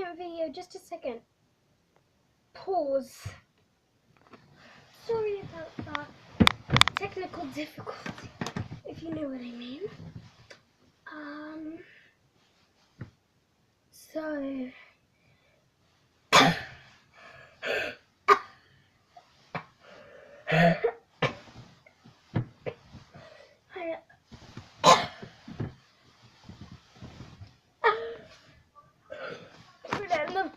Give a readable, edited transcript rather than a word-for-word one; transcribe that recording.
second video, just a second. Pause. Sorry about that. Technical difficulty, if you know what I mean. So... Random.